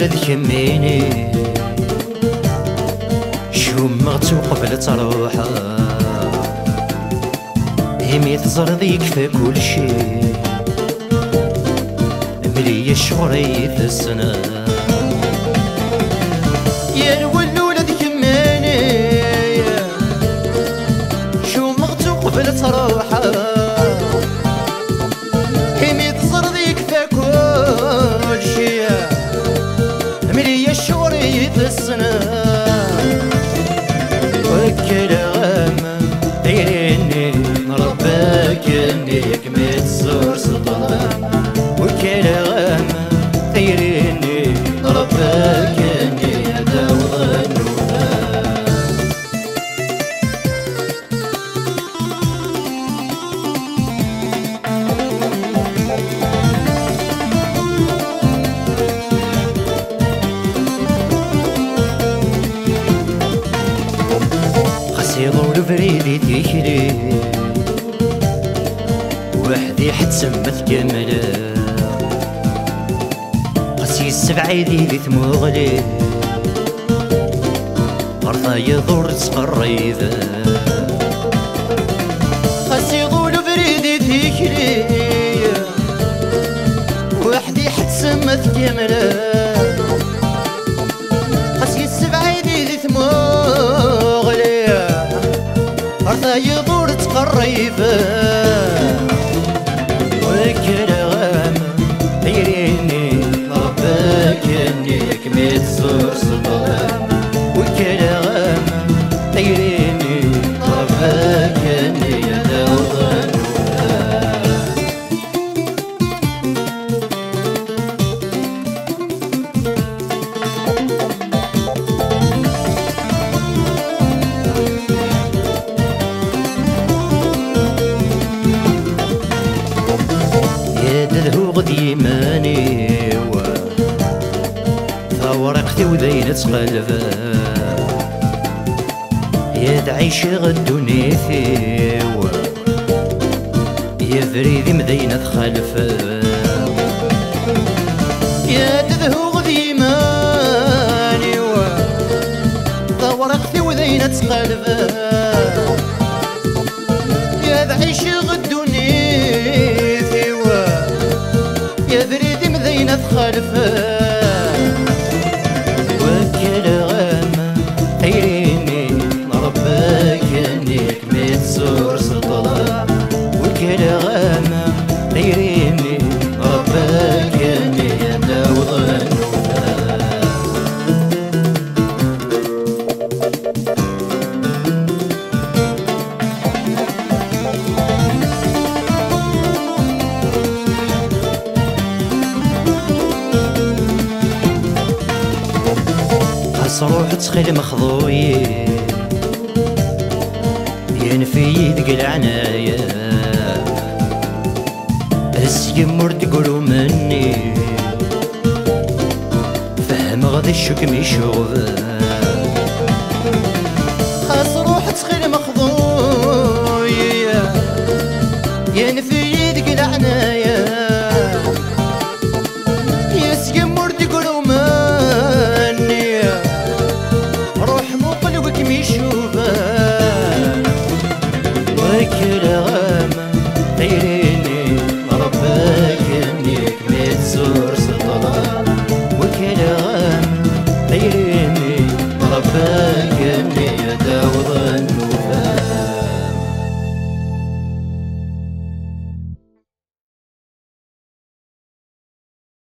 ولد كميني شو مغتو قبل تروحا همي تزرد يكفى كل شي ملي شغري في السنة يا الولد كميني شو مغتو قبل تروحا همي تزرد يكفى كل شي ملي شغري في السنة وكلام دايريني ربك انك متزور سلطان وكلام دايريني ربك اني اداوض النوبان يضول فريدي تيكلي وحدي حد سمت كاملة قسي السبع يدي ثموغلي برضا يضور تقريبا قسي يضول فريدي تيكلي وحدي حد سمت كاملة قسي السبع يدي ثموغلي برضا يضور تقريبا وكلام دايريني ربك انك متزور سلطان وكلام دايريني ربك اني اداوض النوبان تذهو غدي ماني فورقتي وذين تقلبا يا تعيش غدوني فيوا يا فريدي مدينة خلفا يا تذهو غدي ماني فورقتي وذين تقلبا يا تعيش غدوني يا فريدي مذينة خلفا وكلام دايريني ربك انك متزور سلطان وكلام دايريني ربك اني اداوض النوبان روح تخيل مخضوي ينفي يدق العناية السيمور تقولوا مني فهم غادي الشكم يشوف خاص روح تخيل مخضوي ينفي يدق العناية يا سيمور تقولوا مني وكلام دايريني ربك انك متزور سلطان وكلام دايريني